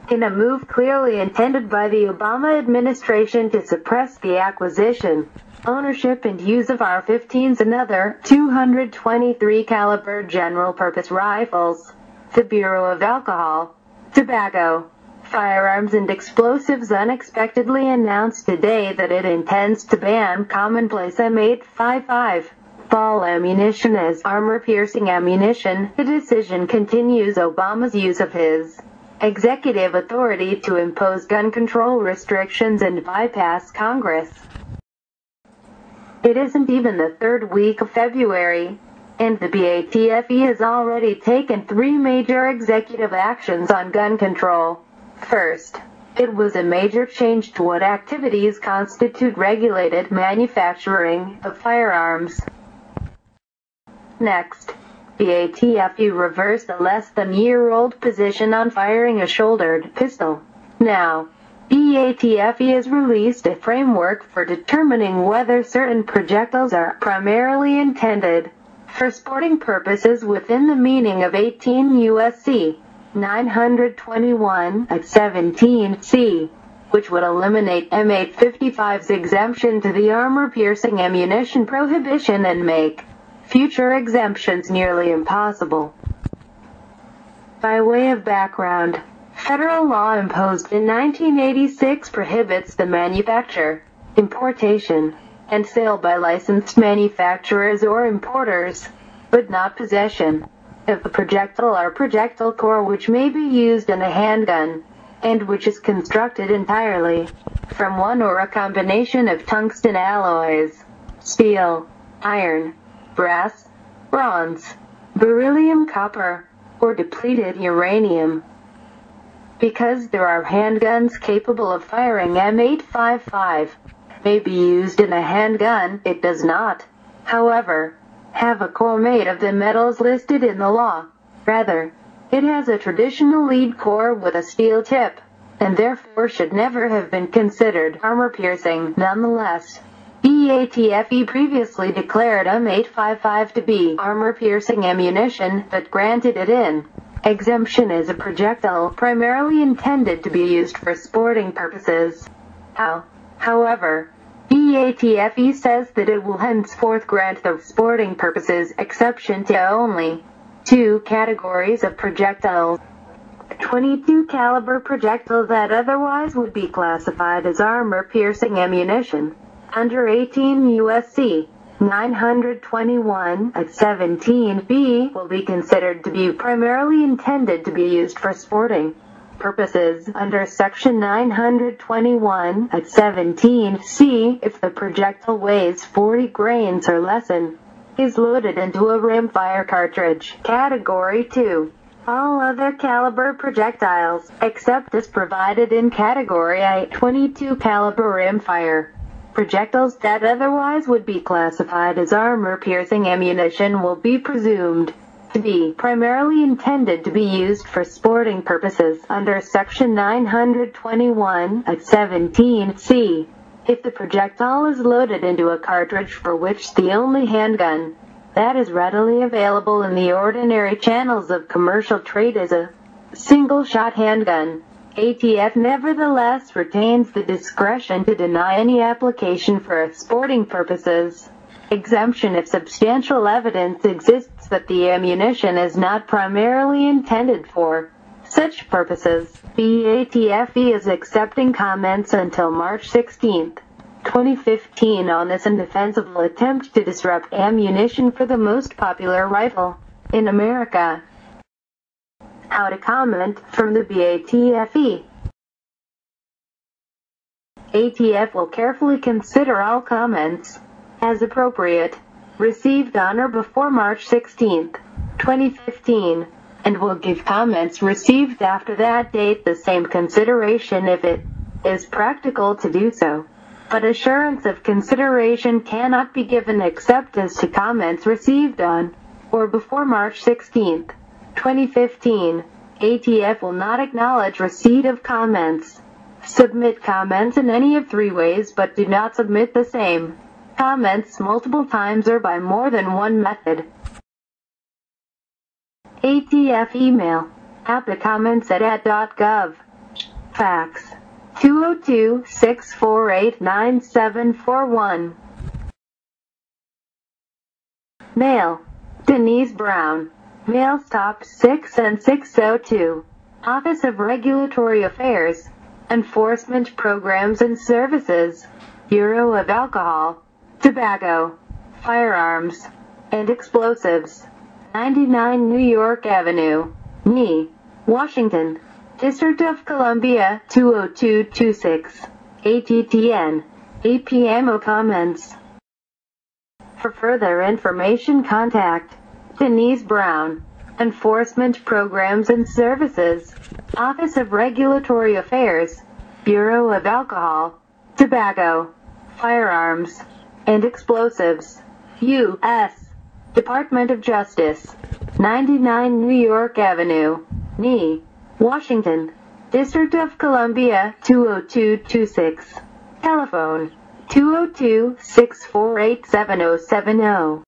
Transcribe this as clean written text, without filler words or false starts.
in a move clearly intended by the Obama administration to suppress the acquisition, ownership and use of AR-15s and other 223 caliber general-purpose rifles. The Bureau of Alcohol, Tobacco, Firearms and Explosives unexpectedly announced today that it intends to ban commonplace M855 ball ammunition as armor-piercing ammunition. The decision continues Obama's use of his executive authority to impose gun control restrictions and bypass Congress. It isn't even the third week of February, and the BATFE has already taken 3 major executive actions on gun control. First, it was a major change to what activities constitute regulated manufacturing of firearms. Next, BATFE reversed a less-than-year-old position on firing a shouldered pistol. Now, BATFE has released a framework for determining whether certain projectiles are primarily intended for sporting purposes within the meaning of 18 U.S.C. 921(17)(c), which would eliminate M855's exemption to the armor-piercing ammunition prohibition and make future exemptions nearly impossible. By way of background, federal law imposed in 1986 prohibits the manufacture, importation, and sale by licensed manufacturers or importers, but not possession, of a projectile or projectile core which may be used in a handgun, and which is constructed entirely from one or a combination of tungsten alloys, steel, iron, brass, bronze, beryllium copper, or depleted uranium. Because there are handguns capable of firing M855, may be used in a handgun, it does not, however, have a core made of the metals listed in the law. Rather, it has a traditional lead core with a steel tip, and therefore should never have been considered armor-piercing. Nonetheless, BATFE previously declared M855 to be armor-piercing ammunition, but granted it an exemption as a projectile primarily intended to be used for sporting purposes. However, BATFE says that it will henceforth grant the sporting purposes exception to only 2 categories of projectiles: 22 caliber projectiles that otherwise would be classified as armor-piercing ammunition under 18 U.S.C. 921(17)(b) will be considered to be primarily intended to be used for sporting purposes under Section 921(17)(c) if the projectile weighs 40 grains or less and is loaded into a rimfire cartridge. Category 2. All other caliber projectiles, except as provided in Category I, 22 caliber rimfire projectiles that otherwise would be classified as armor-piercing ammunition, will be presumed to be primarily intended to be used for sporting purposes under Section 921(17)(c) if the projectile is loaded into a cartridge for which the only handgun that is readily available in the ordinary channels of commercial trade is a single-shot handgun. ATF nevertheless retains the discretion to deny any application for sporting purposes exemption if substantial evidence exists that the ammunition is not primarily intended for such purposes. BATFE is accepting comments until March 16, 2015 on this indefensible attempt to disrupt ammunition for the most popular rifle in America. How to comment from the BATFE. ATF will carefully consider all comments, as appropriate, received on or before March 16, 2015, and will give comments received after that date the same consideration if it is practical to do so. But assurance of consideration cannot be given except as to comments received on or before March 16, 2015. ATF will not acknowledge receipt of comments. Submit comments in any of 3 ways, but do not submit the same comments multiple times or by more than one method. ATF email, appcomments@at.gov. Fax 202-648-9741. Mail Denise Brown, Mail Stop 6 and 602, Office of Regulatory Affairs, Enforcement Programs and Services, Bureau of Alcohol, Tobacco, Firearms and Explosives, 99 New York Avenue, NE, Washington, District of Columbia 20226, ATTN, APMO comments. For further information contact Denise Brown, Enforcement Programs and Services, Office of Regulatory Affairs, Bureau of Alcohol, Tobacco, Firearms and Explosives, U.S. Department of Justice, 99 New York Avenue, NE, Washington, District of Columbia 20226. Telephone 202-648-7070.